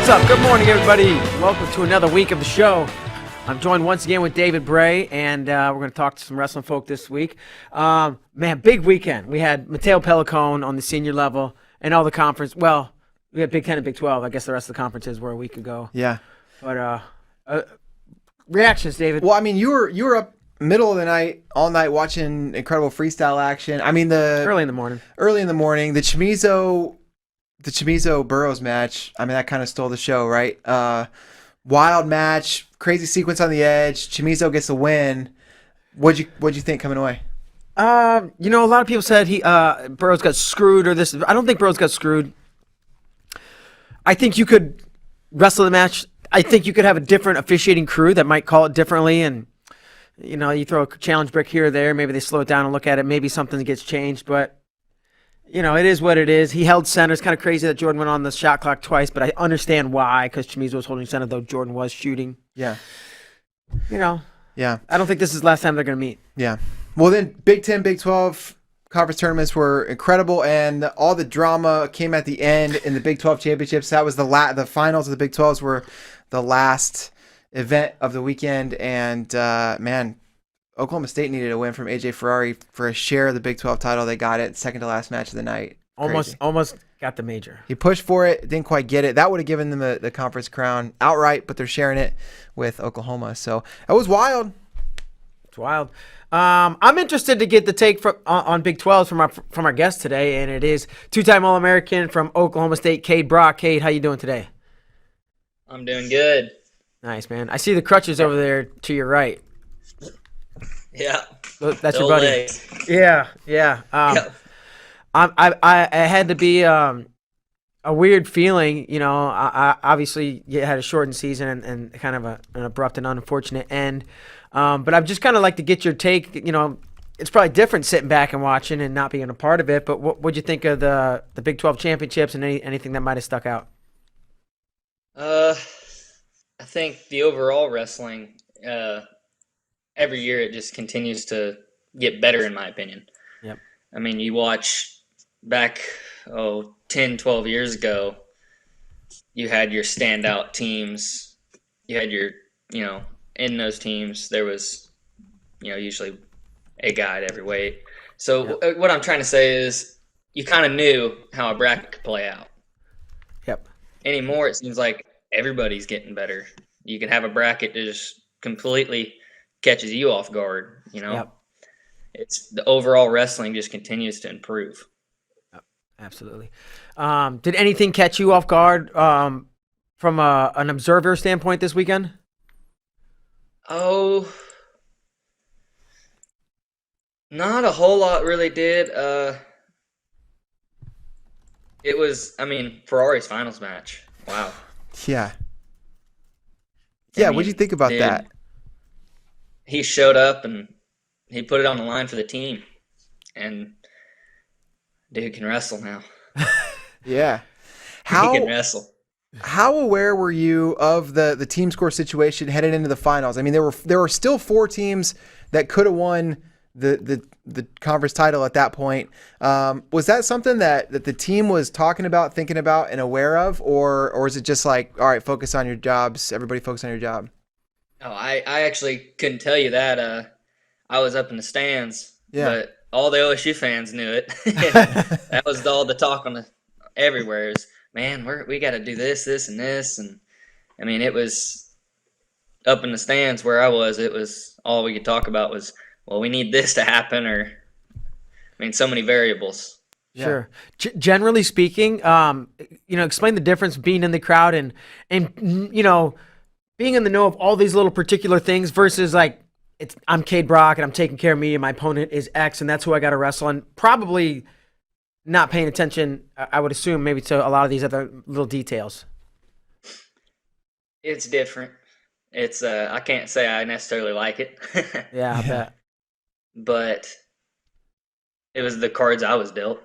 What's up? Good morning, everybody. Welcome to another week of the show. I'm joined once again with David Bray, and we're going to talk to some wrestling folk this week. Man, big weekend. We had Mateo Pellicone on the senior level and all the conference. Well, we had Big 10 and Big 12. I guess the rest of the conferences were a week ago. Yeah. But reactions, David? Well, I mean, you were up middle of the night, all night, watching incredible freestyle action. I mean, Early in the morning. The Chamizo Burroughs match. I mean, that kind of stole the show, right? Wild match, crazy sequence on the edge. Chamizo gets the win. What'd you think coming away? A lot of people said Burroughs got screwed or this. I don't think Burroughs got screwed. I think you could wrestle the match. I think you could have a different officiating crew that might call it differently, and you throw a challenge brick here or there. Maybe they slow it down and look at it. Maybe something gets changed, but it is what it is. He held center. It's kind of crazy that Jordan went on the shot clock twice, but I understand why, because Chamizo was holding center, though Jordan was shooting. Yeah. Yeah. I don't think this is the last time they're going to meet. Yeah. Well, then Big 10, Big 12 conference tournaments were incredible, and all the drama came at the end in the Big 12 championships. That was the finals of the Big 12s were the last event of the weekend, and man, Oklahoma State needed a win from AJ Ferrari for a share of the Big 12 title. They got it, second to last match of the night. Almost got the major. He pushed for it, didn't quite get it. That would have given them the conference crown outright, but they're sharing it with Oklahoma. So that was wild. It's wild. I'm interested to get the take on Big 12 from our guest today, and it is two-time All-American from Oklahoma State, Kade Brock. Kade, how you doing today? I'm doing good. Nice, man. I see the crutches over there to your right. Yeah. That's your buddy. Legs. Yeah. I had to be a weird feeling. I obviously you had a shortened season and kind of an abrupt and unfortunate end. But I'd just kind of like to get your take. It's probably different sitting back and watching and not being a part of it. But what'd you think of the Big 12 championships and anything that might have stuck out? I think the overall wrestling, every year it just continues to get better, in my opinion. Yep. I mean, you watch back, 10, 12 years ago, you had your standout teams. You had your, in those teams, there was, usually a guy at every weight. So what I'm trying to say is you kind of knew how a bracket could play out. Yep. Anymore, it seems like everybody's getting better. You can have a bracket that just completely catches you off guard, Yep. It's the overall wrestling just continues to improve. Yep. Absolutely. Did anything catch you off guard from an observer standpoint this weekend? Oh, not a whole lot really did. It was, Ferrari's finals match. Wow. Yeah. Yeah, what'd you think about that? He showed up and he put it on the line for the team. And dude can wrestle now. Yeah. He can wrestle. How aware were you of the team score situation headed into the finals? I mean, there were still 4 teams that could have won the conference title at that point. Was that something that the team was talking about, thinking about, and aware of, or is it just like, all right, focus on your jobs, everybody focus on your job? Oh, I actually couldn't tell you that. I was up in the stands, but all the OSU fans knew it. That was all the talk everywhere is, man, we got to do this, and this. And, it was up in the stands where I was. It was all we could talk about was, well, we need this to happen, or, so many variables. Yeah. Sure. Generally speaking, explain the difference being in the crowd and being in the know of all these little particular things versus like, I'm Kade Brock and I'm taking care of me and my opponent is X and that's who I got to wrestle, and probably not paying attention, I would assume, maybe to a lot of these other little details. It's different. It's I can't say I necessarily like it. Yeah, I bet. But it was the cards I was dealt.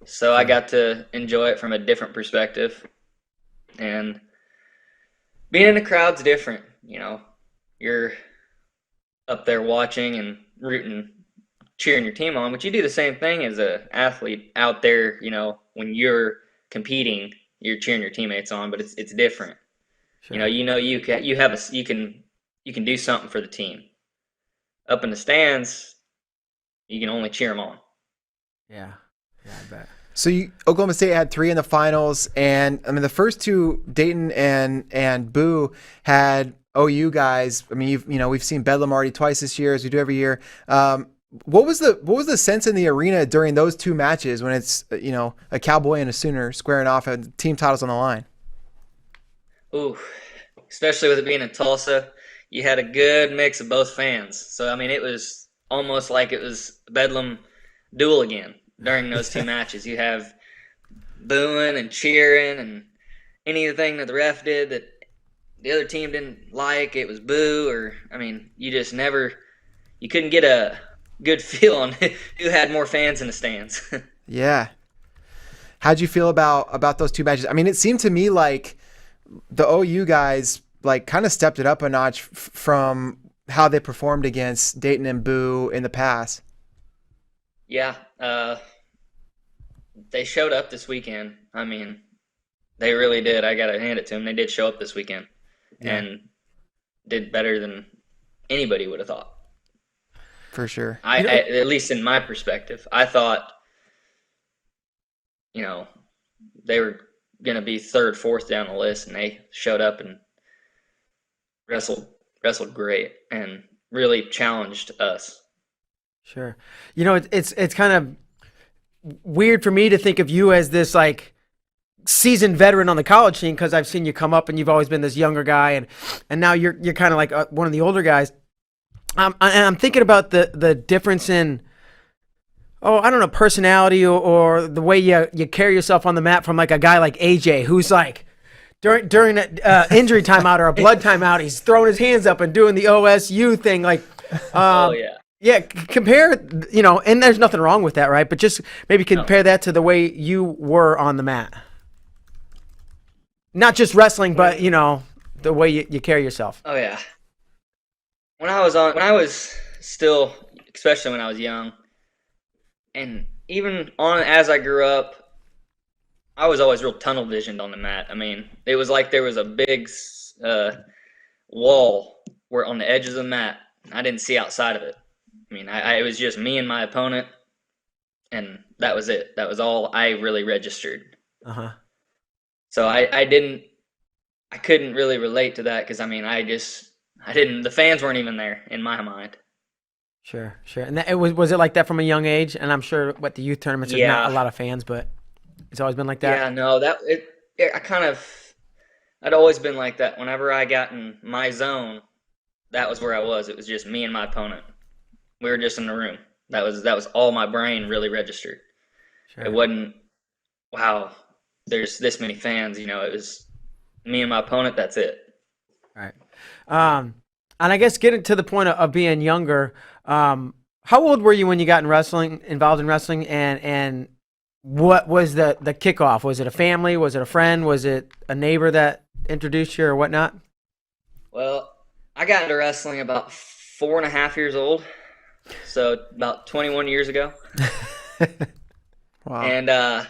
So I got to enjoy it from a different perspective. And being in the crowd's different, You're up there watching and rooting, cheering your team on, but you do the same thing as an athlete out there, when you're competing you're cheering your teammates on, but it's different. Sure. You can do something for the team. Up in the stands, you can only cheer them on. Yeah, I bet. So Oklahoma State had 3 in the finals, and I mean the first 2, Dayton and Boo, had OU guys. I mean we've seen Bedlam already twice this year, as we do every year. What was the sense in the arena during those 2 matches when it's a Cowboy and a Sooner squaring off and team titles on the line? Ooh, especially with it being in Tulsa, you had a good mix of both fans. So I mean, it was almost like it was Bedlam duel again during those 2 matches. You have booing and cheering and anything that the ref did that the other team didn't like, it was boo. Or I mean, you couldn't get a good feel on who had more fans in the stands. Yeah. How'd you feel about those 2 matches? I mean, it seemed to me like the OU guys like kind of stepped it up a notch from how they performed against Dayton and Boo in the past. Yeah, they showed up this weekend. I mean, they really did. I got to hand it to them. They did show up this weekend and did better than anybody would have thought. For sure. I at least in my perspective, I thought, they were going to be 3rd, 4th down the list, and they showed up and wrestled great and really challenged us. Sure. It's kind of weird for me to think of you as this like seasoned veteran on the college team, because I've seen you come up and you've always been this younger guy, and now you're kind of like one of the older guys. And I'm thinking about the difference in, I don't know, personality or the way you carry yourself on the mat from like a guy like AJ, who's like during an injury timeout or a blood timeout, he's throwing his hands up and doing the OSU thing. Like, oh yeah. Yeah, compare, and there's nothing wrong with that, right? But just maybe compare that to the way you were on the mat. Not just wrestling, but, the way you carry yourself. Oh yeah. When I was still, especially when I was young, and even as I grew up, I was always real tunnel visioned on the mat. I mean, it was like there was a big wall where on the edge of the mat, I didn't see outside of it. I mean, it was just me and my opponent, and that was it. That was all I really registered. Uh-huh. So I couldn't really relate to that because, I mean, the fans weren't even there in my mind. Sure. And was it like that from a young age? And I'm sure the youth tournaments, there's not a lot of fans, but it's always been like that? Yeah, no, I'd always been like that. Whenever I got in my zone, that was where I was. It was just me and my opponent. We were just in the room. That was all my brain really registered. Sure. It wasn't, wow, there's this many fans. It was me and my opponent. That's it. Right. And I guess getting to the point of being younger, how old were you when you got involved in wrestling, and what was the kickoff? Was it a family? Was it a friend? Was it a neighbor that introduced you or whatnot? Well, I got into wrestling about 4.5 years old. So about 21 years ago. Wow. And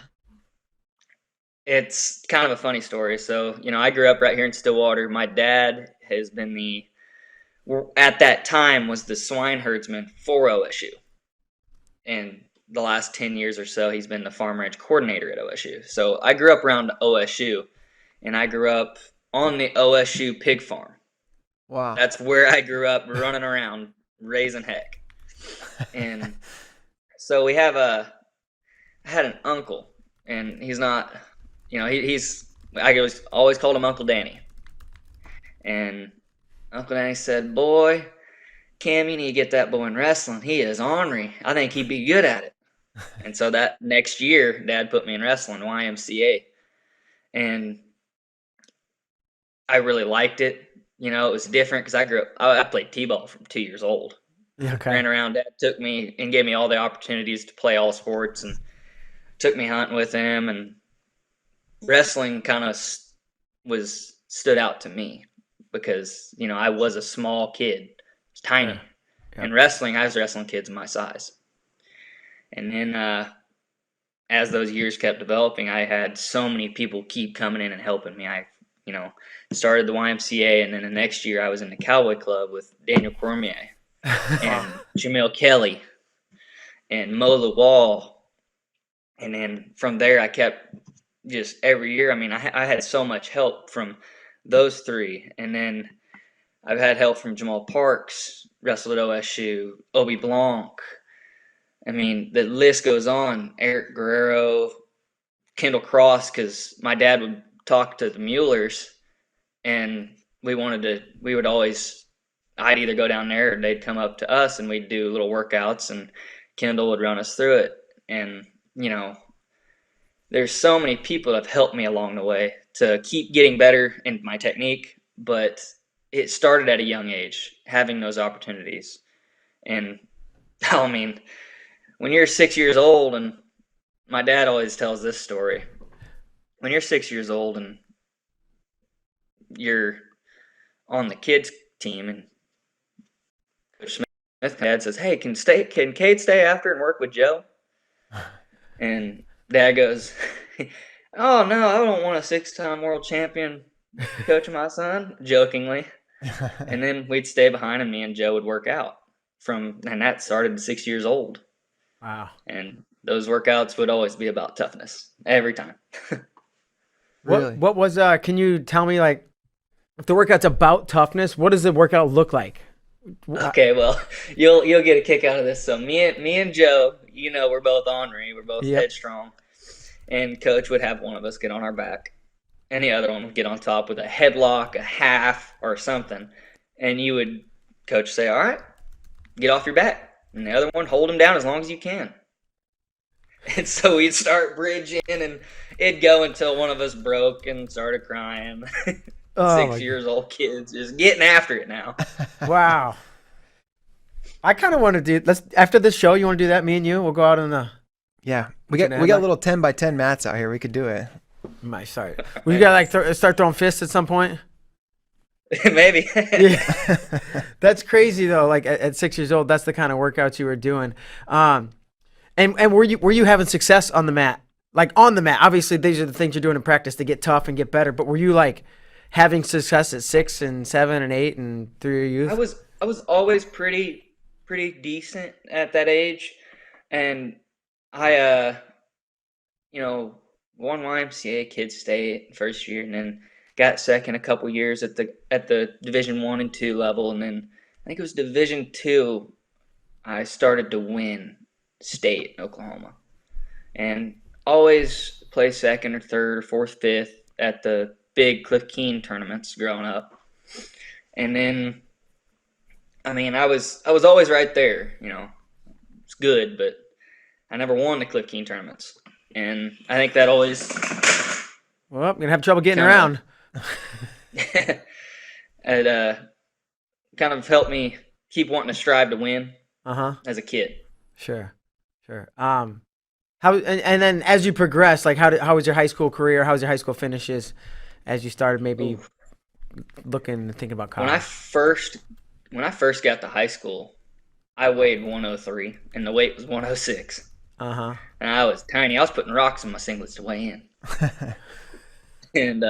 it's kind of a funny story. So, I grew up right here in Stillwater. My dad has been at that time was the swine herdsman for OSU. And the last 10 years or so, he's been the farm ranch coordinator at OSU. So I grew up around OSU, and I grew up on the OSU pig farm. Wow. That's where I grew up running around, raising heck. And so I had an uncle, and he's not, I always called him Uncle Danny. And Uncle Danny said, "Boy, Cam, you need to get that boy in wrestling. He is ornery. I think he'd be good at it." And so that next year, Dad put me in wrestling, YMCA. And I really liked it. It was different because I played T-ball from 2 years old. Okay. Ran around. Dad took me and gave me all the opportunities to play all sports, and took me hunting with him. And wrestling kind of stood out to me because I was a small kid, tiny, and wrestling. I was wrestling kids my size. And then as those years kept developing, I had so many people keep coming in and helping me. I, started the YMCA, and then the next year I was in the Cowboy Club with Daniel Cormier and Jamil Kelly and Mo Lawal. And then from there, I kept just every year. I mean, I had so much help from those three. And then I've had help from Jamal Parks, wrestled at OSU, Obi Blanc. I mean, the list goes on. Eric Guerrero, Kendall Cross, because my dad would talk to the Muellers, and I'd either go down there or they'd come up to us, and we'd do little workouts, and Kendall would run us through it. And, there's so many people that have helped me along the way to keep getting better in my technique, but it started at a young age, having those opportunities. And, I mean, when you're 6 years old, and my dad always tells this story, when you're 6 years old and you're on the kids team, and Coach Smith's dad says, "Hey, can Kade stay after and work with Joe?" And Dad goes, "Oh no, I don't want a 6-time world champion coaching my son," jokingly. And then we'd stay behind, and me and Joe would work out and that started at 6 years old. Wow. And those workouts would always be about toughness every time. Really? What was can you tell me, like, if the workout's about toughness, what does the workout look like? Okay, well, you'll get a kick out of this. So me and Joe, we're both ornery, we're both headstrong, and Coach would have one of us get on our back, and the other one would get on top with a headlock, a half, or something, and Coach say, "All right, get off your back," and the other one, hold him down as long as you can. And so we'd start bridging, and it'd go until one of us broke and started crying. 6 years old kids just getting after it now. Wow. I kind of want to do. After this show, you want to do that? Me and you, we'll go out on the. Yeah, we got little 10x10 mats out here. We could do it. Sorry. We gotta start throwing fists at some point. Maybe. Yeah. That's crazy though. Like at 6 years old, that's the kind of workouts you were doing. And were you having success on the mat? Like on the mat, obviously these are the things you're doing in practice to get tough and get better. But were you like having success at 6 and 7 and 8 and through your youth? I was always pretty decent at that age, and I won YMCA Kids State first year, and then got second a couple years at the Division 1 and 2 level, and then I think it was Division 2 I started to win state in Oklahoma, and always play second or third or fourth, fifth at the big Cliff Keen tournaments growing up. And then, I mean, I was always right there, it's good, but I never won the Cliff Keen tournaments. And I think that always... Well, I'm going to have trouble getting around. It kind of helped me keep wanting to strive to win as a kid. Sure. How and then as you progress, like how was your high school career? How was your high school finishes as you started maybe thinking about college? When I first got to high school, I weighed 103 and the weight was 106. And I was tiny. I was putting rocks in my singlets to weigh in. And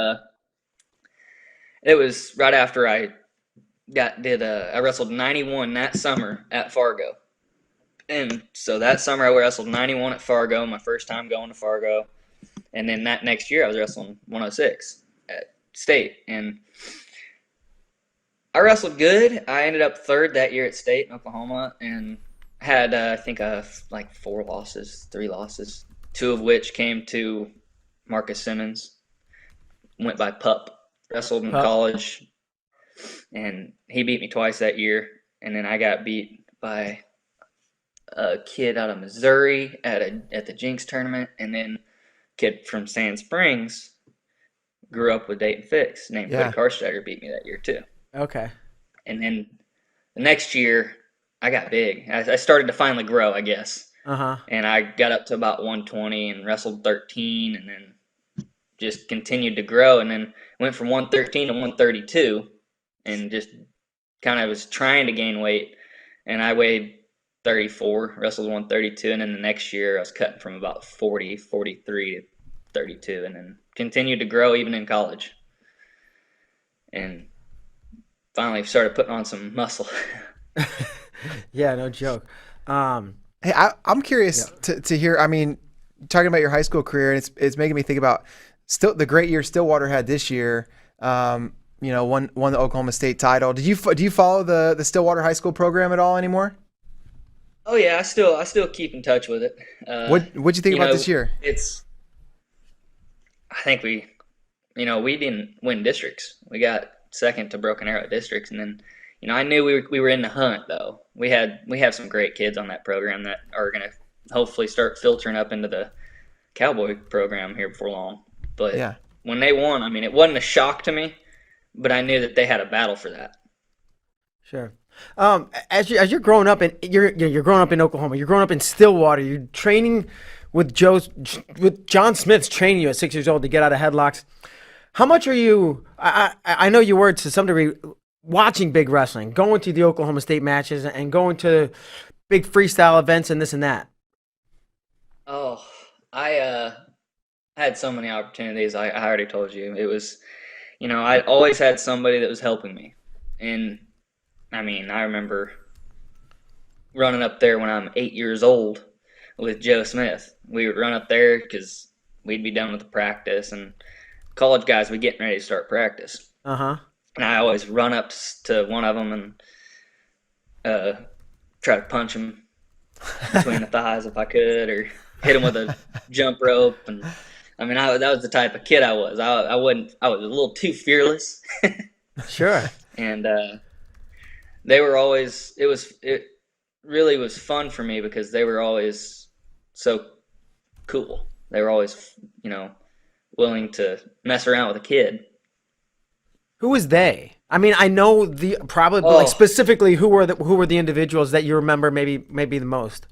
it was right after I wrestled 91 that summer at Fargo. And so that summer I wrestled 91 at Fargo, my first time going to Fargo. And then that next year I was wrestling 106 at State. And I wrestled good. I ended up third that year at State in Oklahoma and had, I think, like 3 losses, 2 of which came to Marcus Simmons. Went by Pup. Wrestled in college. And he beat me twice that year. And then I got beat by a kid out of Missouri at the Jinx tournament, and then a kid from Sand Springs grew up with Dayton Fix named Cody Karsteiger beat me that year too. Okay. And then the next year I got big. I started to finally grow, I guess. And I got up to about 120 and wrestled 13, and then just continued to grow, and then went from 113 to 132 and just kind of was trying to gain weight, and I weighed 134, wrestled 132, and then the next year I was cutting from about 40, 43 to 32, and then continued to grow even in college. And finally started putting on some muscle. Yeah, no joke. Hey, I'm curious to hear. I mean, talking about your high school career, and it's making me think about still the great year Stillwater had this year. Won the Oklahoma State title. Do you follow the Stillwater high school program at all anymore? Oh yeah, I still keep in touch with it. What'd you think about this year? I think we didn't win districts. We got second to Broken Arrow districts, and then I knew we were in the hunt though. We have some great kids on that program that are gonna hopefully start filtering up into the Cowboy program here before long. But when they won, I mean, it wasn't a shock to me, but I knew that they had a battle for that. Sure. As you're growing up, and you're growing up in Oklahoma, you're growing up in Stillwater, you're training with John Smith's training you at 6 years old to get out of headlocks. How much are you? I know you were to some degree watching big wrestling, going to the Oklahoma State matches, and going to big freestyle events and this and that. Oh, I had so many opportunities. I already told you it was. I always had somebody that was helping me, and I mean, I remember running up there when I'm 8 years old with Joe Smith. We would run up there because we'd be done with the practice, and college guys would be getting ready to start practice. Uh-huh. And I always run up to one of them and try to punch him between the thighs if I could, or hit him with a jump rope. And I mean, that was the type of kid I was. I was a little too fearless. Sure. And they were always. It really was fun for me because they were always so cool. They were always, willing to mess around with a kid. Who was they? I mean, I know like specifically who were the individuals that you remember maybe the most.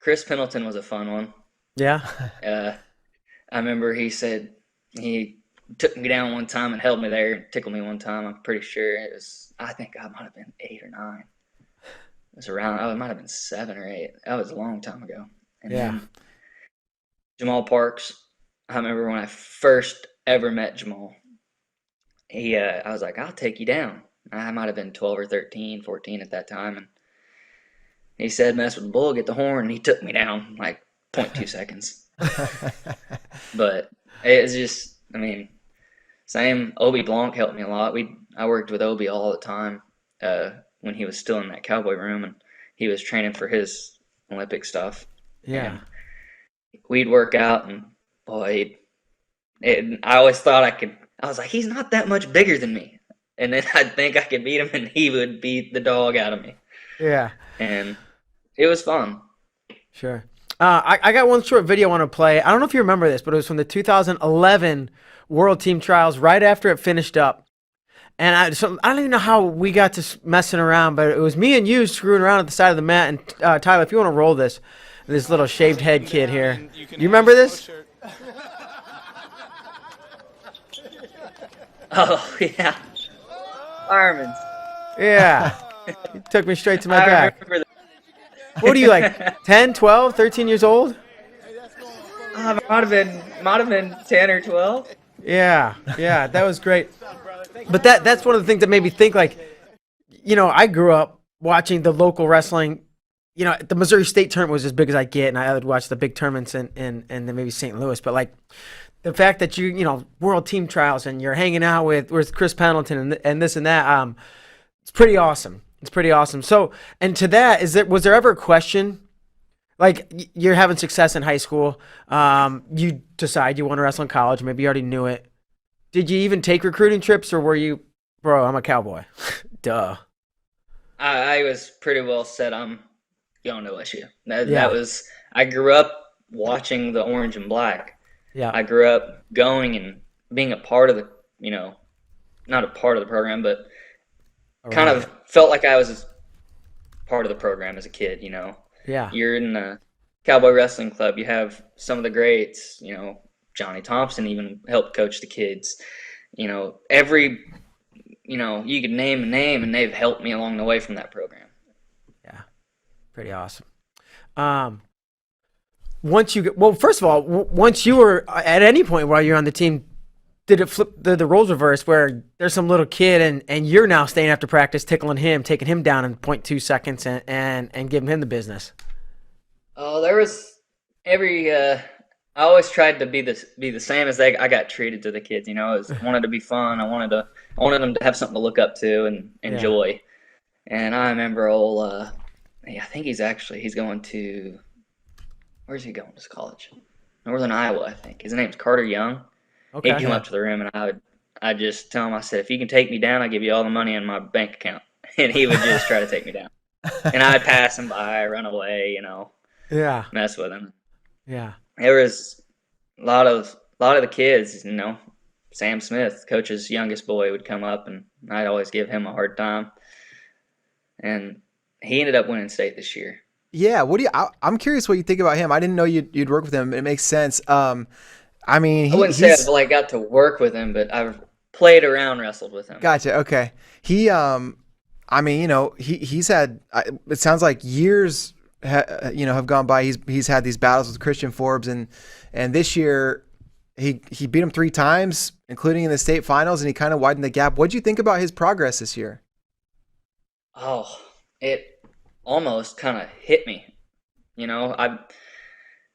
Chris Pendleton was a fun one. Yeah. I remember he said he took me down one time and held me there and tickled me one time. I'm pretty sure I think I might have been 8 or 9. It was around, it might have been 7 or 8. That was a long time ago. And then Jamal Parks, I remember when I first ever met Jamal, I was like, I'll take you down. I might have been 12 or 13, 14 at that time. And he said, mess with the bull, get the horn. And he took me down like 0.2 seconds. But it's just, I mean, same. Obi Blanc helped me a lot. I worked with Obi all the time when he was still in that Cowboy room, and he was training for his Olympic stuff. Yeah. And we'd work out, and boy, I always thought I was like, he's not that much bigger than me. And then I'd think I could beat him, and he would beat the dog out of me. Yeah. And it was fun. Sure. I got one short video I want to play. I don't know if you remember this, but it was from the 2011 World Team Trials right after it finished up. And I don't even know how we got to messing around, but it was me and you screwing around at the side of the mat. And Tyler, if you want to roll this little shaved head kid here. You remember this? Oh, yeah. Fireman's. Yeah. He took me straight to my I back. remember that. What are you, like 10, 12, 13 years old? Might have been 10 or 12. Yeah, that was great. But that's one of the things that made me think, like, I grew up watching the local wrestling. The Missouri State tournament was as big as I get, and I would watch the big tournaments in then maybe St. Louis. But like the fact that World Team Trials and you're hanging out with Chris Pendleton and this and that, it's pretty awesome. It's pretty awesome. So, and to that, was there ever a question? Like, you're having success in high school. You decide you want to wrestle in college. Maybe you already knew it. Did you even take recruiting trips, or were you, bro, I'm a cowboy? Duh. I was pretty well set on going to OSU. That was, I grew up watching the orange and black. Yeah. I grew up going and being a part of the, not a part of the program, but kind of felt like I was part of the program as a kid, Yeah. You're in the Cowboy Wrestling Club. You have some of the greats, Johnny Thompson even helped coach the kids. You could name a name, and they've helped me along the way from that program. Yeah. Pretty awesome. First of all, once you were at any point while you're on the team, did it flip the roles reverse where there's some little kid and you're now staying after practice, tickling him, taking him down in zero point 0.2 seconds and giving him the business? Oh, there was I always tried to be the same as I got treated to the kids. I wanted to be fun. I wanted them to have something to look up to and enjoy. And I remember I think he's going to, where's he going to college? Northern Iowa, I think. His name's Carter Young. Okay. He'd come up to the room, and I'd just tell him, I said, if you can take me down, I'll give you all the money in my bank account. And he would just try to take me down. And I'd pass him by, run away, Yeah. mess with him. Yeah. There was a lot of the kids, Sam Smith, coach's youngest boy, would come up, and I'd always give him a hard time. And he ended up winning state this year. Yeah, I'm curious what you think about him. I didn't know you'd work with him. It makes sense. I wouldn't say I've got to work with him, but I've played around, wrestled with him. Gotcha. Okay. He's had. It sounds like years, have gone by. He's had these battles with Christian Forbes, and this year he beat him 3 times, including in the state finals, and he kind of widened the gap. What'd you think about his progress this year? Oh, it almost kind of hit me. I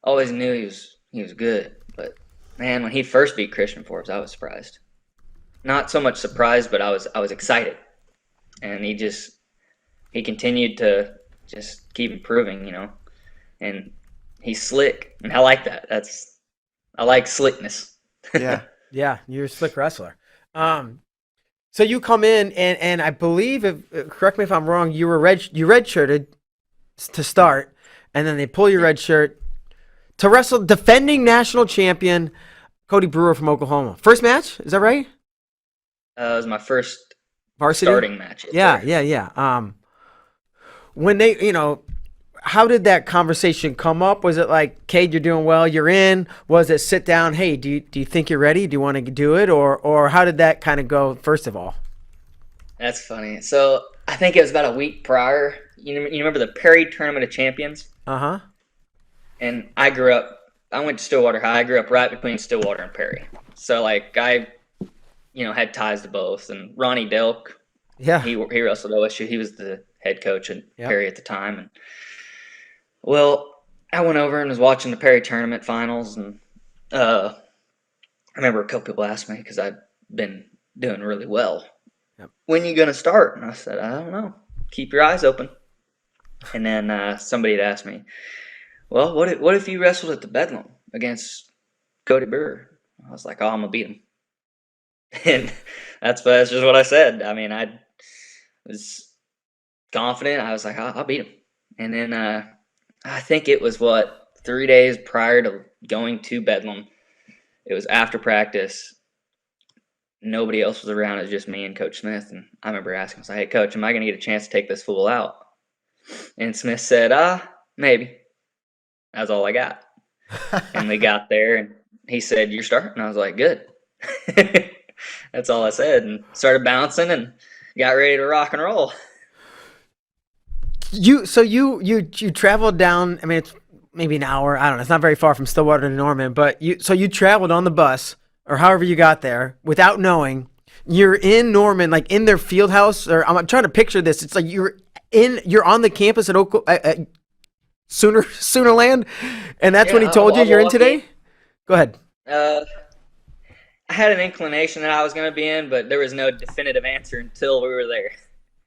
always knew he was good, but man, when he first beat Christian Forbes, I was surprised. Not so much surprised, but I was excited. And he continued to just keep improving, And he's slick, and I like that. I like slickness. Yeah. Yeah, you're a slick wrestler. So you come in and I believe, correct me if I'm wrong, you redshirted to start, and then they pull your red shirt to wrestle defending national champion Kade Brock from Oklahoma. First match, is that right? It was my first varsity starting match. Yeah. When they, how did that conversation come up? Was it like, Kade, you're doing well, you're in? Was it sit down, hey, do you think you're ready? Do you want to do it? Or how did that kind of go, first of all? That's funny. So I think it was about a week prior. You remember the Perry Tournament of Champions? Uh-huh. And I went to Stillwater High. I grew up right between Stillwater and Perry. So I had ties to both. And Ronnie Delk, he wrestled OSU. He was the head coach at Perry at the time. And well, I went over and was watching the Perry Tournament finals, and I remember a couple people asked me, because I'd been doing really well, when you going to start? And I said, I don't know. Keep your eyes open. And then somebody had asked me, well, what if you wrestled at the Bedlam against Kade Brock? I was like, oh, I'm going to beat him. And that's just what I said. I was confident. I was like, I'll beat him. And then I think it was 3 days prior to going to Bedlam. It was after practice. Nobody else was around. It was just me and Coach Smith. And I remember asking, I was like, hey, Coach, am I going to get a chance to take this fool out? And Smith said, maybe. That's all I got. And we got there, and he said, you're starting? And I was like, good. That's all I said. And started bouncing and got ready to rock and roll. You traveled down, it's maybe an hour, I don't know, it's not very far from Stillwater to Norman, but you traveled on the bus, or however you got there, without knowing. You're in Norman, like in their field house, or I'm trying to picture this. It's like you're on the campus at Soonerland, and that's when he told you you're in today? Go ahead. I had an inclination that I was going to be in, but there was no definitive answer until we were there.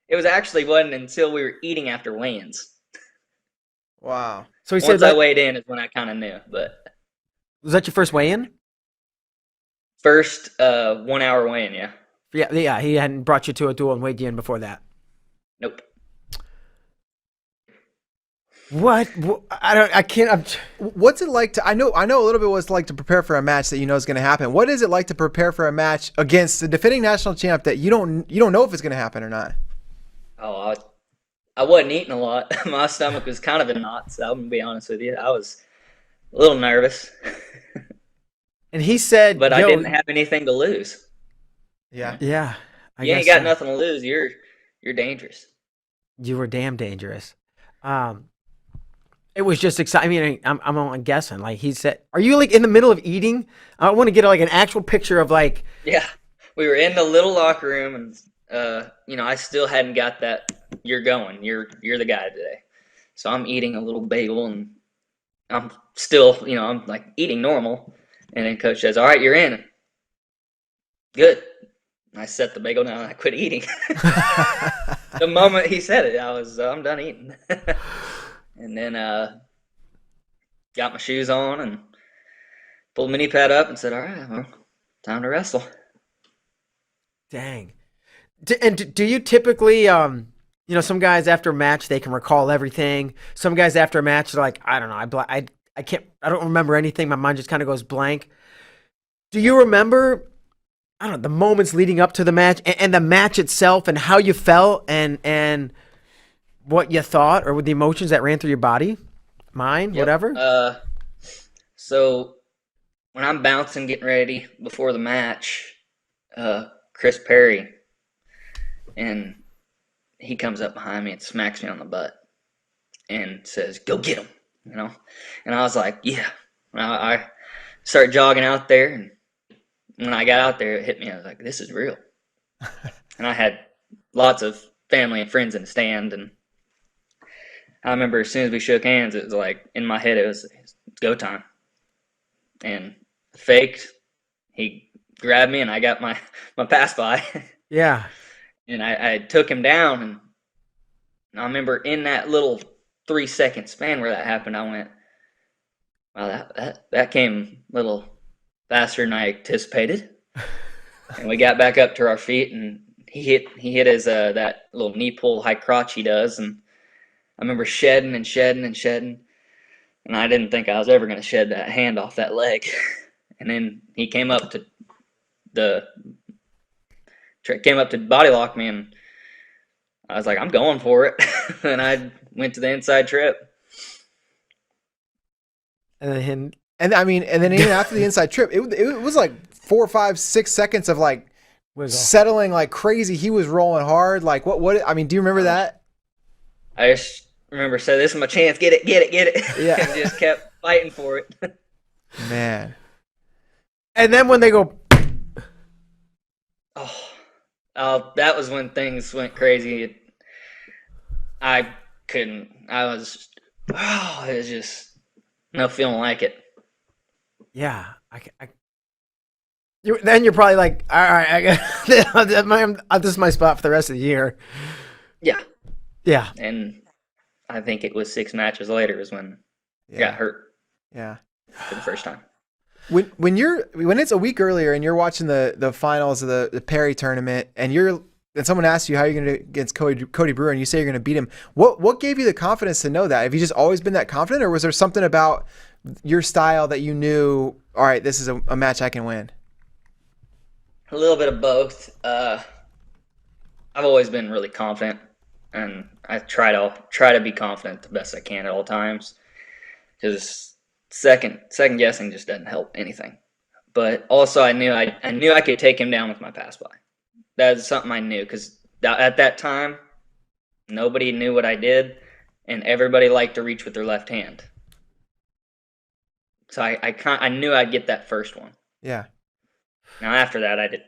It wasn't until we were eating after weigh-ins. Wow. So Once I weighed in is when I kind of knew. But was that your first weigh-in? First 1 hour weigh-in, yeah. Yeah. He hadn't brought you to a duel and weighed you in before that. Nope. What? I can't. What's it like to? I know a little bit what it's like to prepare for a match that you know is going to happen. What is it like to prepare for a match against the defending national champ that you don't know if it's going to happen or not? Oh, I wasn't eating a lot. My stomach was kind of in knots. I'm gonna be honest with you. I was a little nervous. And he said, but I didn't have anything to lose. Yeah. Yeah. You ain't got nothing to lose. You're dangerous. You were damn dangerous. It was just exciting. I mean, I'm only guessing. Like he said, are you like in the middle of eating? I want to get like an actual picture of like. Yeah, we were in the little locker room, and I still hadn't got that. You're going. You're the guy today. So I'm eating a little bagel, and I'm still, I'm like eating normal. And then coach says, "All right, you're in." Good. I set the bagel down and I quit eating. The moment he said it, I'm done eating. And then got my shoes on and pulled the mini pad up and said, "All right, well, time to wrestle." Dang. Do you typically, some guys after a match they can recall everything. Some guys after a match are like, I don't know, I can't, I don't remember anything. My mind just kind of goes blank. Do you remember, I don't know, the moments leading up to the match and the match itself and how you felt and what you thought or with the emotions that ran through your body, mind, Yep. whatever? So when I'm bouncing, getting ready before the match, Chris Perry, and he comes up behind me and smacks me on the butt and says, "Go get him," And I was like, "Yeah." I started jogging out there, and when I got out there, it hit me. I was like, "This is real." And I had lots of family and friends in the stand, and I remember as soon as we shook hands, it was like in my head, it's go time. And faked, he grabbed me, and I got my pass by. Yeah. And I took him down, and I remember in that little 3-second span where that happened, I went, "Wow, that came a little faster than I anticipated." And we got back up to our feet, and he hit his that little knee pull high crotch he does, and I remember shedding and shedding and shedding, and I didn't think I was ever going to shed that hand off that leg. And then he came up to body lock me, and I was like, "I'm going for it." And I went to the inside trip. And then even after the inside trip, it was like 4, 5, 6 seconds of like settling like crazy. He was rolling hard. Like what? I mean, do you remember that? I just remember saying, "This is my chance. Get it, get it, get it." Yeah. And just kept fighting for it. Man. And then when they go, That was when things went crazy. I couldn't. I was. It was just no feeling like it. yeah, then you're probably like, all right, this is my spot for the rest of the year. Yeah. Yeah. And I think it was 6 matches later is when I got hurt. Yeah. For the first time. When it's a week earlier and you're watching the finals of the Perry tournament and someone asks you how you're going to against Cody Brewer and you say you're going to beat him, what gave you the confidence to know that? Have you just always been that confident, or was there something about your style that you knew, all right, this is a match I can win? A little bit of both. I've always been really confident, and I try to be confident the best I can at all times, because second guessing just doesn't help anything. But also, I knew I could take him down with my pass by. That's something I knew, because at that time, nobody knew what I did, and everybody liked to reach with their left hand. So I knew I'd get that first one. Yeah. Now after that, I didn't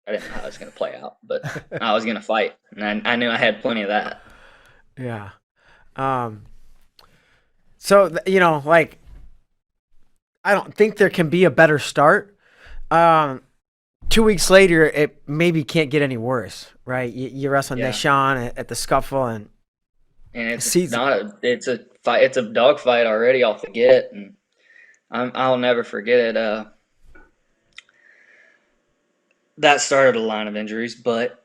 know how it was going to play out, but I was going to fight, and I knew I had plenty of that. Yeah. So like, I don't think there can be a better start. 2 weeks later, it maybe can't get any worse, right? You wrestle Nishon at the Scuffle, and it's it's a fight. It's a dog fight already off the get, and I'll never forget it. That started a line of injuries, but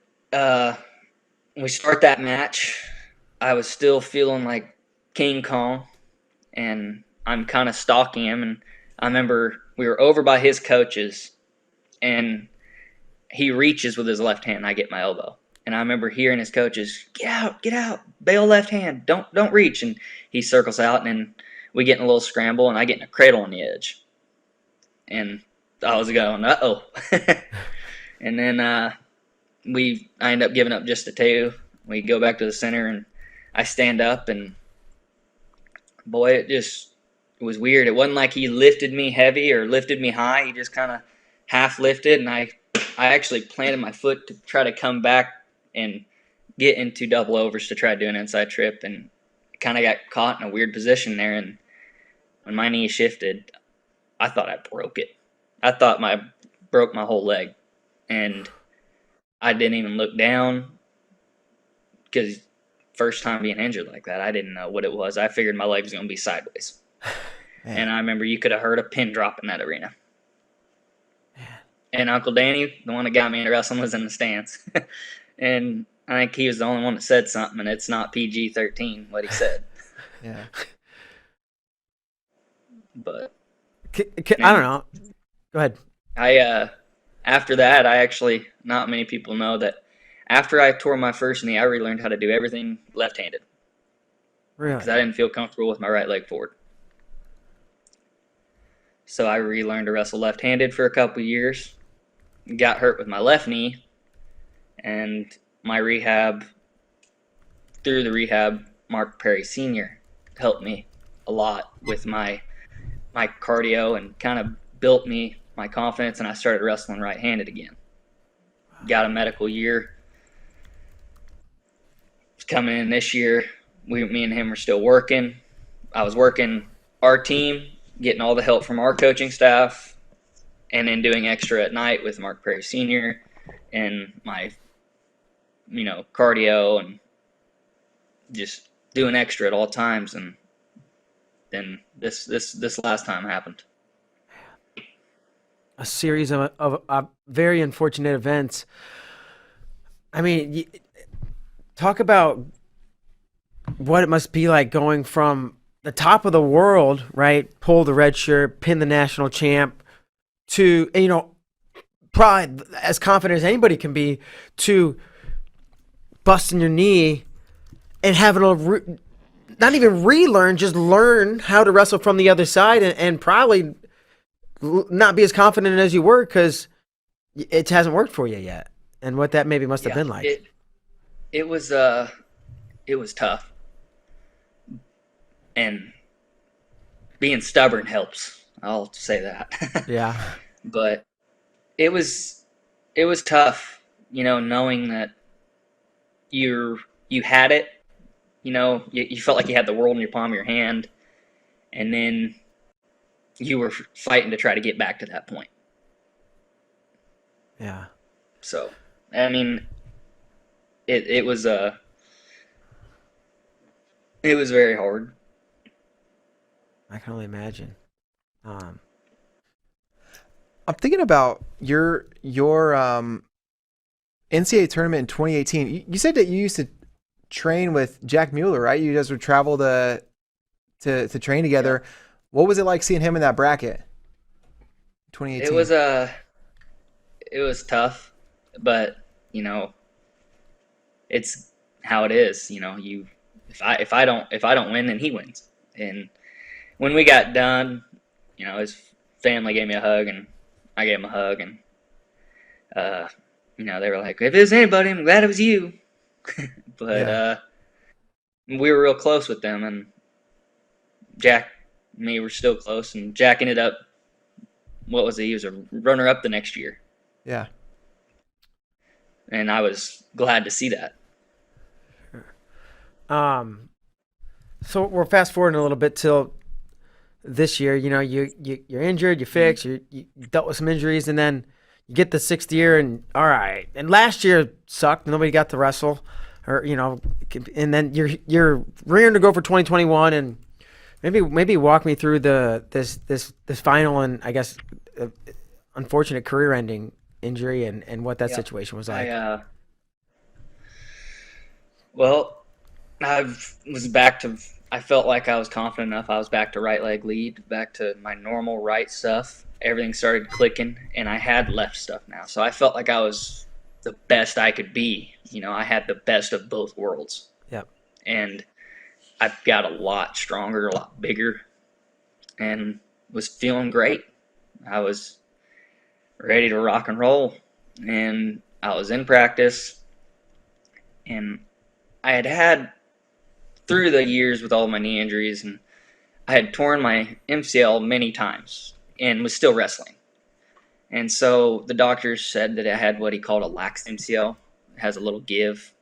we start that match. I was still feeling like King Kong, and I'm kind of stalking him, and I remember we were over by his coaches, and he reaches with his left hand. I get my elbow, and I remember hearing his coaches, get out, bail left hand, don't reach." And he circles out, and then we get in a little scramble, and I get in a cradle on the edge, and I was going, uh-oh. And then I end up giving up just a 2. We go back to the center, and I stand up, and boy, it was weird. It wasn't like he lifted me heavy or lifted me high. He just kind of half lifted, and I actually planted my foot to try to come back and get into double overs to try to do an inside trip, and kind of got caught in a weird position there. And when my knee shifted, I thought I broke it. I thought I broke my whole leg, and I didn't even look down because first time being injured like that, I didn't know what it was. I figured my leg was going to be sideways. And I remember you could have heard a pin drop in that arena. And Uncle Danny, the one that got me into wrestling, was in the stands. And I think he was the only one that said something, and it's not PG-13 what he said. Yeah. But I don't know. Go ahead. After that, I actually, not many people know that after I tore my first knee, I relearned how to do everything left-handed. Really? Because I didn't feel comfortable with my right leg forward. So I relearned to wrestle left-handed for a couple of years. Got hurt with my left knee, and through the rehab, Mark Perry Sr. helped me a lot with my cardio and kind of built me my confidence, and I started wrestling right-handed again. Got a medical year. Coming in this year, me and him were still working. I was working our team, getting all the help from our coaching staff, and then doing extra at night with Mark Perry Sr. and my, cardio, and just doing extra at all times. And then this last time happened. A series of very unfortunate events. I mean, talk about what it must be like going from the top of the world, right? Pull the red shirt, pin the national champ, to, probably as confident as anybody can be, to busting your knee and having to not even relearn, just learn how to wrestle from the other side, and probably not be as confident as you were because it hasn't worked for you yet. And what that maybe must have been like. It was tough, and being stubborn helps. I'll say that. Yeah. But it was tough, knowing that you had it, you felt like you had the world in your palm of your hand, and then you were fighting to try to get back to that point. Yeah. So, I mean, it was very hard. I can only imagine. I'm thinking about your NCAA tournament in 2018. You said that you used to train with Jack Mueller, right? You guys would travel to train together. Yeah. What was it like seeing him in that bracket? 2018. It was tough, but it's how it is. If I don't win, then he wins. And when we got done, his family gave me a hug, and I gave him a hug, and they were like, "If it was anybody, I'm glad it was you." But we were real close with them, and Jack and me were still close, and Jack ended up, what was he? He was a runner-up the next year. Yeah. And I was glad to see that. So we're fast forwarding a little bit till this year. You're injured, you fixed, you dealt with some injuries, and then you get the 6th year, and all right. And last year sucked. Nobody got to wrestle, or and then you're rearing to go for 2021, and maybe walk me through this final and I guess unfortunate career-ending injury and what that situation was like. I felt like I was confident enough. I was back to right leg lead, back to my normal right stuff. Everything started clicking, and I had left stuff now. So I felt like I was the best I could be. I had the best of both worlds. Yep. And I got a lot stronger, a lot bigger, and was feeling great. I was ready to rock and roll, and I was in practice, and I had through the years with all my knee injuries and I had torn my MCL many times and was still wrestling. And so the doctors said that I had what he called a lax MCL. It has a little give.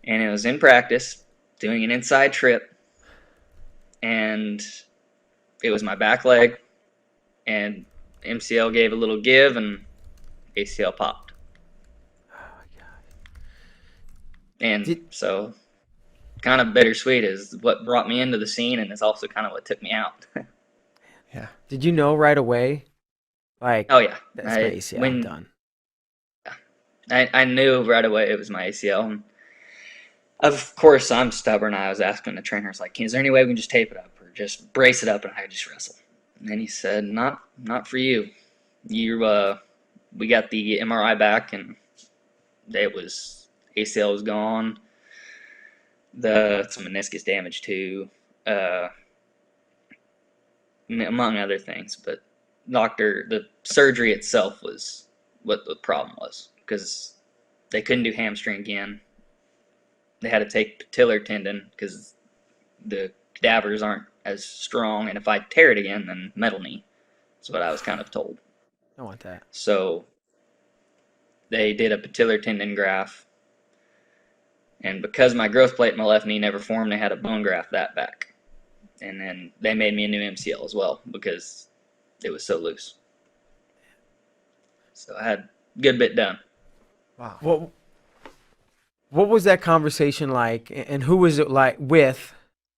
And it was in practice, doing an inside trip, and it was my back leg, and MCL gave a little give, and ACL popped. And so kind of bittersweet is what brought me into the scene, and it's also kind of what took me out. Yeah. Did you know right away? Like, Oh yeah, that's my ACL. I'm done. I knew right away it was my ACL. And of course, I'm stubborn. I was asking the trainers, like, is there any way we can just tape it up or just brace it up and I could just wrestle? And then he said, not for you. We got the MRI back, and it was ACL was gone. Some meniscus damage too, among other things. But the surgery itself was what the problem was, because they couldn't do hamstring again. They had to take patellar tendon because the cadavers aren't as strong, and if I tear it again, then metal knee. That's what I was kind of told. I want that. So they did a patellar tendon graft, and because my growth plate in my left knee never formed, they had a bone graft that back. And then they made me a new MCL as well because it was so loose. So I had a good bit done. Wow. What was that conversation like, and who was it like with?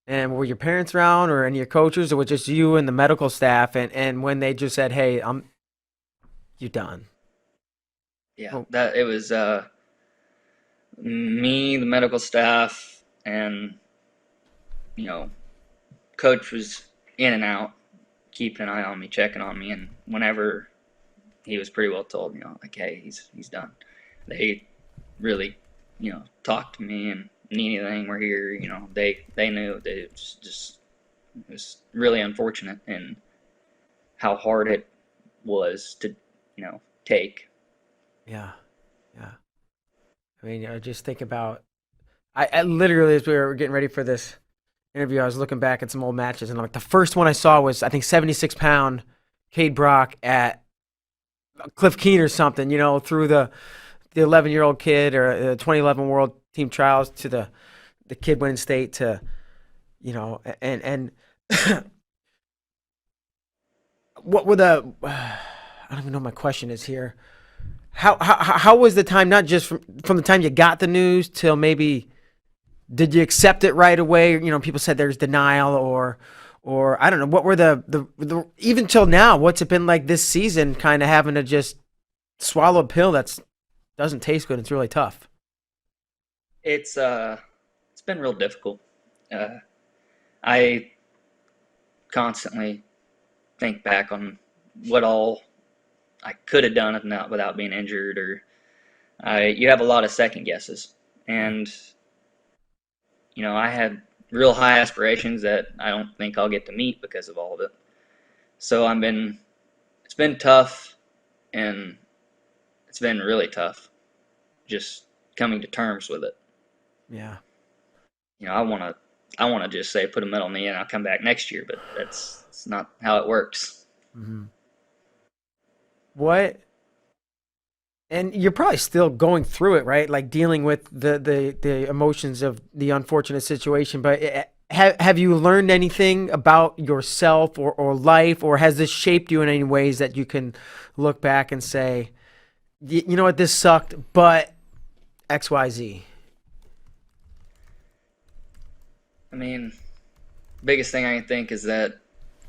And were your parents around, or any of your coaches, or was it just you and the medical staff? And when they just said, "Hey, you're done." Yeah, it was me, the medical staff, and coach was in and out, keeping an eye on me, checking on me, and whenever he was pretty well told, like, hey, he's done. They really, talked to me, and need anything, we're here. They knew that it was really unfortunate, and how hard it was to, take. Yeah. I mean, just think about. I literally, as we were getting ready for this interview, I was looking back at some old matches, and like the first one I saw was, I think, 76-pound Kade Brock at Cliff Keen or something. Through the 11-year-old kid, or the 2011 World Team Trials, to the kid winning state, to and what were the I don't even know what my question is here. How was the time, not just from the time you got the news till maybe, did you accept it right away? People said there's denial, or I don't know. What were the even till now, what's it been like this season, kind of having to just swallow a pill that doesn't taste good? It's really tough. It's been real difficult. I constantly think back on what all I could have done without being injured, or you have a lot of second guesses. And, I had real high aspirations that I don't think I'll get to meet because of all of it. So it's been tough, and it's been really tough just coming to terms with it. Yeah. I want to just say, put a metal knee and I'll come back next year, but that's not how it works. Mm-hmm. What? And you're probably still going through it, right? Like dealing with the emotions of the unfortunate situation. But have you learned anything about yourself or life, or has this shaped you in any ways that you can look back and say, you know what, this sucked, but X, Y, Z? I mean, biggest thing I can think is that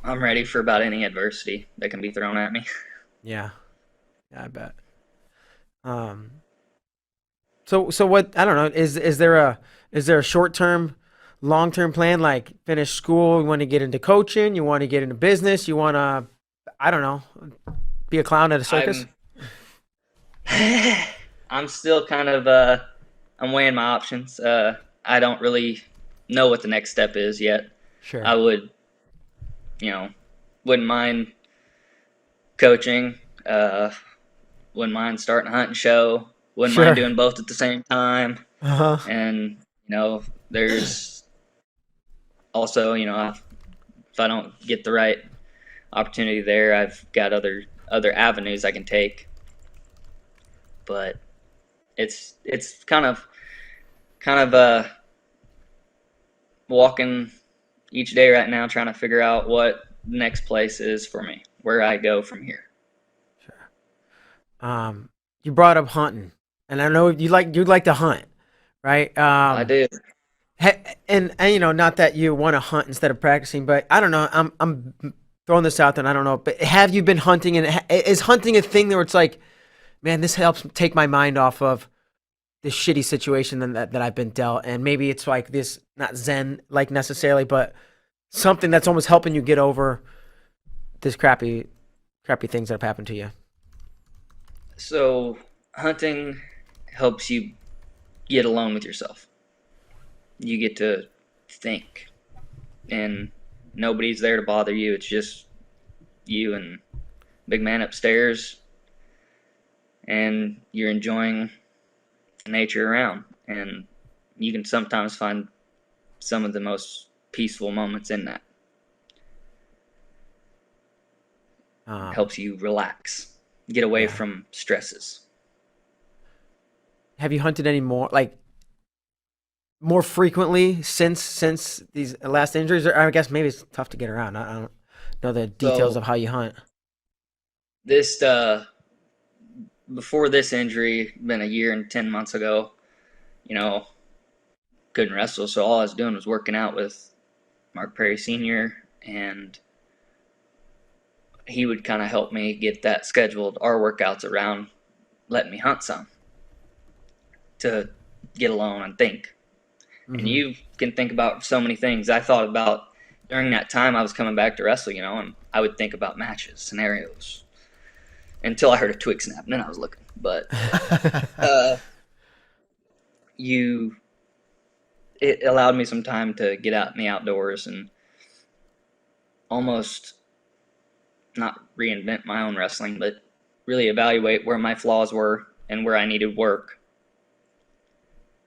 I'm ready for about any adversity that can be thrown at me. Yeah, I bet. So what, I don't know, is there a short-term, long-term plan, like finish school, you want to get into coaching, you want to get into business, you want to, I don't know, be a clown at a circus? I'm still kind of I'm weighing my options. I don't really know what the next step is yet. Sure. I would, wouldn't mind coaching, wouldn't mind starting a hunting show, wouldn't mind doing both at the same time. Uh-huh. And, there's also, if I don't get the right opportunity there, I've got other avenues I can take. But it's kind of walking each day right now, trying to figure out what the next place is for me, where I go from here. Sure. You brought up hunting, and I know you'd like to hunt, right? I do. And you know, not that you want to hunt instead of practicing, but I don't know. I'm throwing this out there, and I don't know. But have you been hunting? And is hunting a thing where it's like, man, this helps take my mind off of this shitty situation that I've been dealt, and maybe it's like this, not zen like necessarily, but something that's almost helping you get over this crappy things that have happened to you. So hunting helps you get alone with yourself. You get to think, and nobody's there to bother you. It's just you and big man upstairs, and you're enjoying the nature around. And you can sometimes find some of the most peaceful moments in that. Helps you relax, get away from stresses. Have you hunted any more, like more frequently since these last injuries? Or I guess maybe it's tough to get around. I don't know the details of how you hunt. This before this injury, been a year and 10 months ago, you know, couldn't wrestle, so all I was doing was working out with Mark Perry Sr., and he would kind of help me get that scheduled, our workouts around letting me hunt some to get alone and think. Mm-hmm. And you can think about so many things. I thought about during that time I was coming back to wrestle, you know, and I would think about matches, scenarios, until I heard a twig snap, and then I was looking. But it allowed me some time to get out in the outdoors and almost not reinvent my own wrestling, but really evaluate where my flaws were and where I needed work.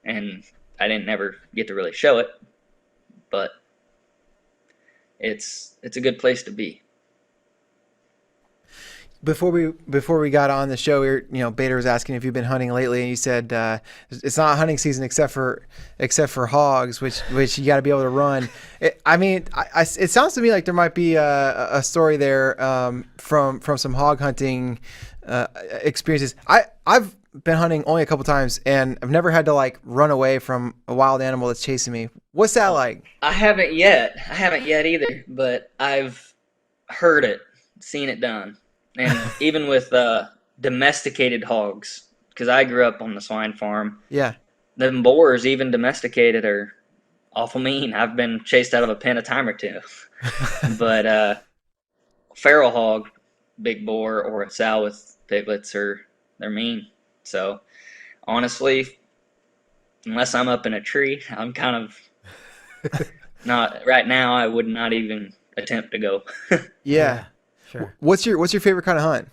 And I didn't ever get to really show it, but it's a good place to be. Before we got on the show, Bader was asking if you've been hunting lately, and you said it's not hunting season except for hogs, which you got to be able to run. It sounds to me like there might be a story there from some hog hunting experiences. I've been hunting only a couple times, and I've never had to like run away from a wild animal that's chasing me. What's that like? I haven't yet either, but I've heard it, seen it done. And even with domesticated hogs, because I grew up on the swine farm. Yeah. Them boars, even domesticated, are awful mean. I've been chased out of a pen a time or two. But feral hog, big boar, or a sow with piglets, they're mean. So honestly, unless I'm up in a tree, I'm kind of not right now. I would not even attempt to go. Yeah. Sure. What's your favorite kind of hunt?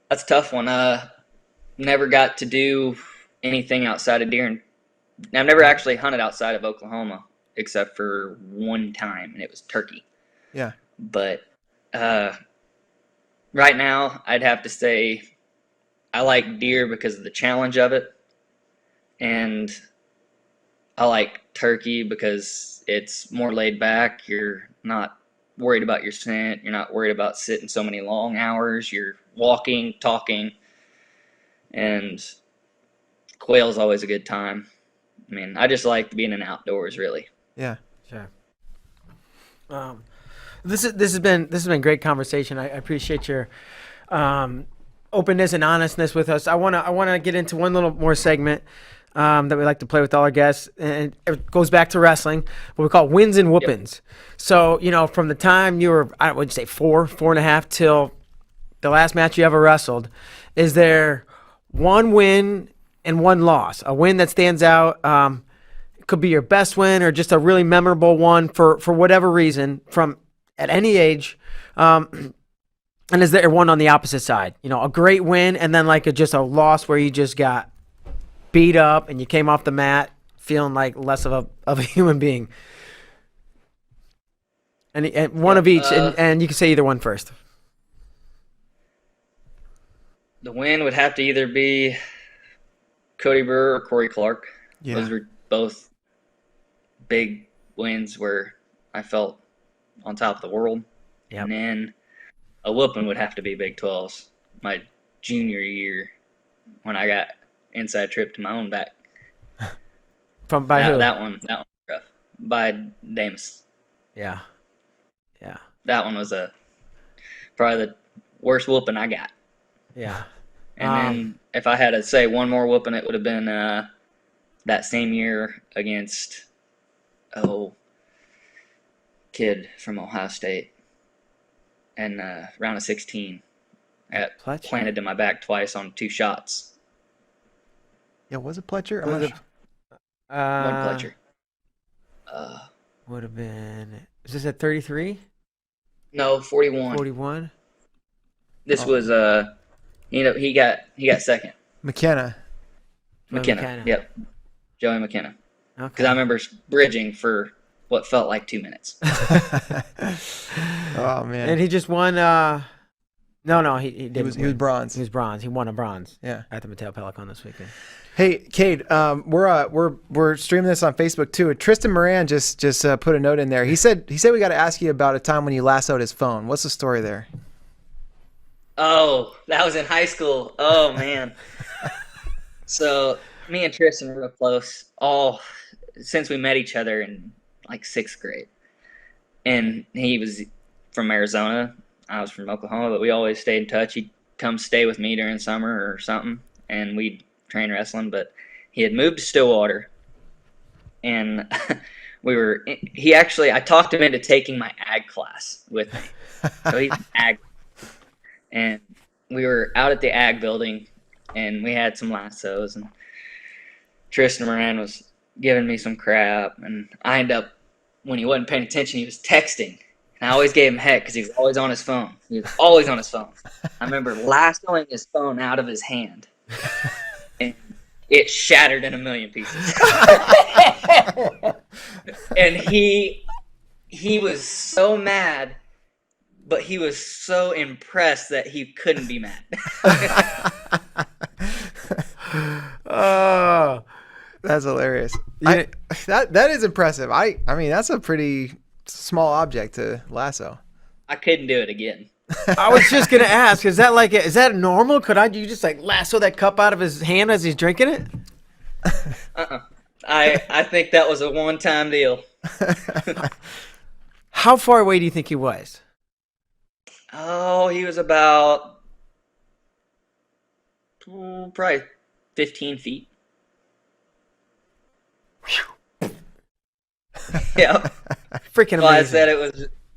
That's a tough one. Never got to do anything outside of deer, and I've never actually hunted outside of Oklahoma except for one time, and it was turkey. Yeah. But right now, I'd have to say I like deer because of the challenge of it, and I like turkey because it's more laid back. You're not worried about your scent. You're not worried about sitting so many long hours. You're walking, talking, and quail's always a good time. I mean, I just like being in outdoors, really. Yeah, sure. This has been great conversation. I appreciate your openness and honestness with us. I wanna get into one little more segment that we like to play with all our guests, and it goes back to wrestling, what we call wins and whoopings. Yep. So, from the time you were, I would say 4.5 till the last match you ever wrestled, is there one win and one loss? A win that stands out, it could be your best win or just a really memorable one for whatever reason from at any age. And is there one on the opposite side? A great win and then like just a loss where you just got beat up and you came off the mat feeling like less of a human being. And one of each, and you can say either one first. The win would have to either be Cody Brewer or Corey Clark. Yeah. Those were both big wins where I felt on top of the world. Yep. And then a whooping would have to be Big 12's my junior year when I got inside trip to my own back. By who? That one was rough. By Damus. Yeah. Yeah. That one was probably the worst whooping I got. Yeah. And then if I had to say one more whooping, it would have been that same year against kid from Ohio State and round of 16. Planted to my back twice on 2 shots. Yeah, was it Pletcher? I'm Was not it- One Pletcher. Would have been. Is this at 33? No, 41. 41? This was he got second. McKenna. McKenna. Yep. Joey McKenna. Okay. Because I remember bridging for what felt like 2 minutes. Oh man. And he just won. No, he didn't. He was bronze. He was bronze. He won a bronze. Yeah. At the Mateo Pelicon this weekend. Hey, Kade, we're streaming this on Facebook too. Tristan Moran just put a note in there. He said we got to ask you about a time when you lassoed his phone. What's the story there? Oh, that was in high school. Oh man. So me and Tristan were real close all since we met each other in like 6th grade. And he was from Arizona. I was from Oklahoma, but we always stayed in touch. He'd come stay with me during summer or something, and we'd train wrestling. But he had moved to Stillwater, and I talked him into taking my ag class with me. So he's ag. And we were out at the ag building, and we had some lassos, and Tristan Moran was giving me some crap, and I ended up, when he wasn't paying attention, he was texting. And I always gave him heck because he was always on his phone. I remember lassoing his phone out of his hand, and it shattered in a million pieces. And he was so mad, but he was so impressed that he couldn't be mad. Oh, that's hilarious. Yeah. That is impressive. I mean, that's a pretty small object to lasso. I couldn't do it again. I was just gonna ask, is that normal? You just like lasso that cup out of his hand as he's drinking it? I think that was a one-time deal. How far away do you think he was? Oh, he was about probably 15 feet. Yeah. Freaking amazing. Well, I said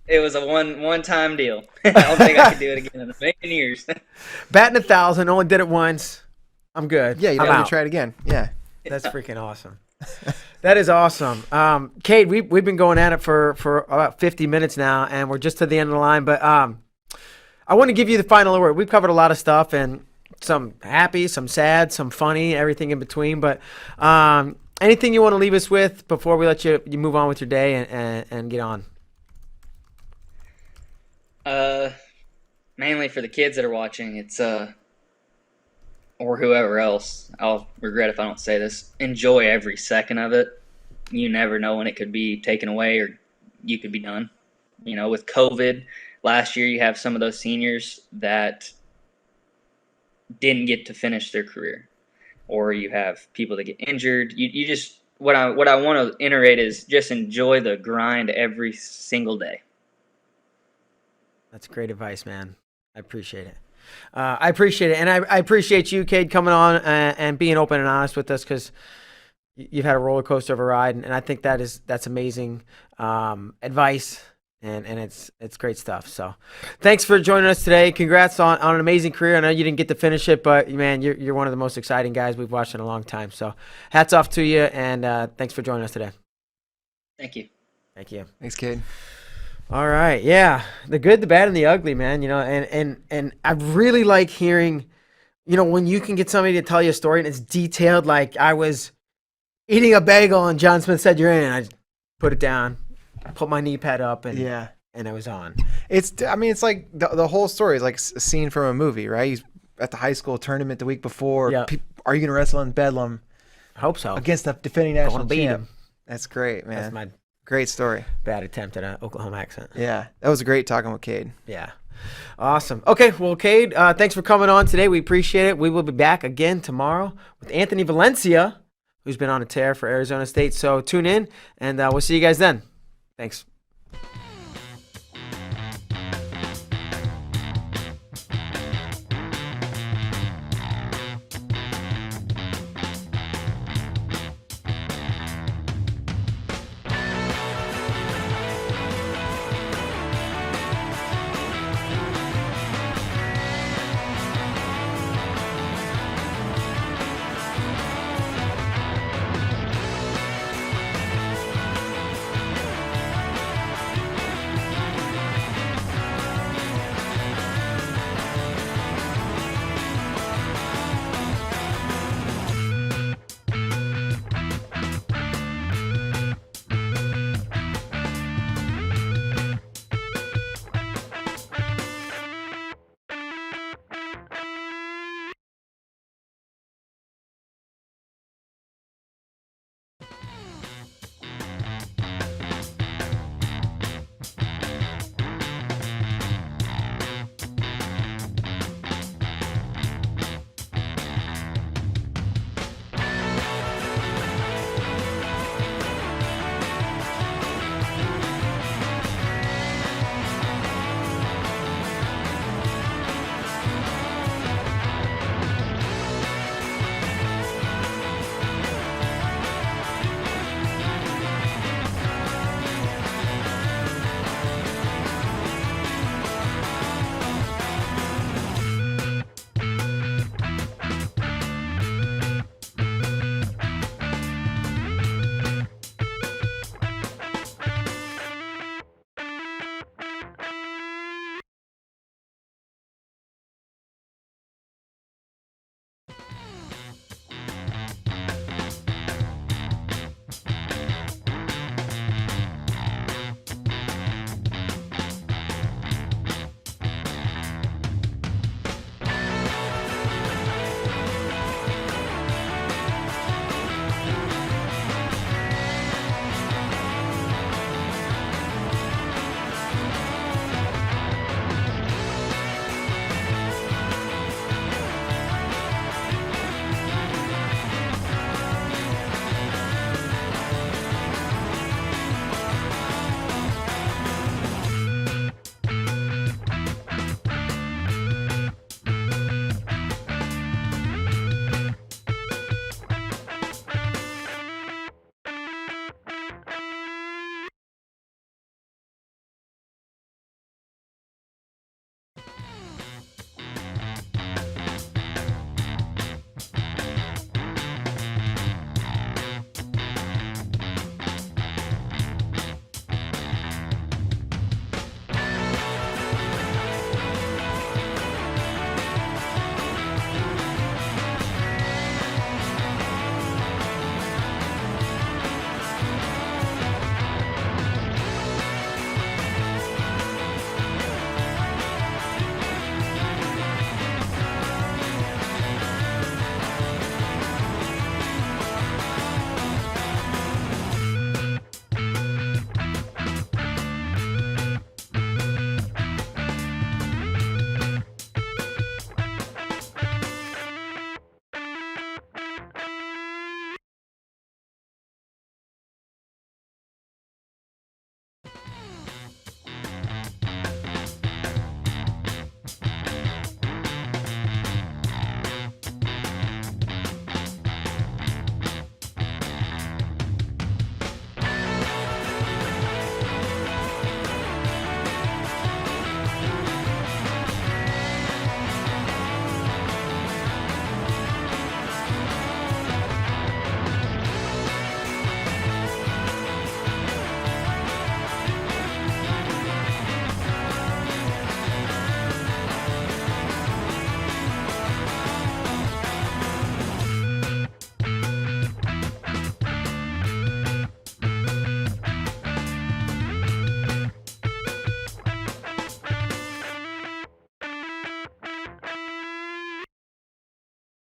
it was a one-time deal. I don't think I could do it again in a million years. Batting 1,000, only did it once. I'm good. Yeah, you I'm don't have out. to try it again. Yeah. That's freaking awesome. That is awesome. Kade, we've been going at it for about 50 minutes now, and we're just to the end of the line. But I want to give you the final word. We've covered a lot of stuff, and some happy, some sad, some funny, everything in between. But anything you want to leave us with before we let you move on with your day and get on? Mainly for the kids that are watching, it's or whoever else. I'll regret if I don't say this. Enjoy every second of it. You never know when it could be taken away or you could be done. You know, with COVID last year, you have some of those seniors that didn't get to finish their career, or you have people that get injured. You just what I want to iterate is just enjoy the grind every single day. That's great advice, man. I appreciate it. I appreciate it. And I appreciate you, Kade, coming on and being open and honest with us, because you've had a roller coaster of a ride. And I think that's amazing advice. And it's great stuff. So thanks for joining us today. Congrats on an amazing career. I know you didn't get to finish it, but man, you're one of the most exciting guys we've watched in a long time. So hats off to you. And thanks for joining us today. Thank you. Thank you. Thanks, Kade. All right. Yeah. The good, the bad, and the ugly, man. You know, and I really like hearing, you know, when you can get somebody to tell you a story and it's detailed. Like I was eating a bagel and John Smith said, "You're in." And I just put it down, put my knee pad up, and Yeah. and I was on. I mean, it's like the whole story is like a scene from a movie, right? He's at the high school tournament the week before. Yeah. Are you going to wrestle in Bedlam I hope so. against the defending national beat champ? him. That's great, man. That's my Great story. bad attempt at an Oklahoma accent. Yeah, that was great talking with Kade. Yeah. Awesome. Okay, well, Kade, thanks for coming on today. We appreciate it. We will be back again tomorrow with Anthony Valencia, who's been on a tear for Arizona State. So tune in, and we'll see you guys then. Thanks.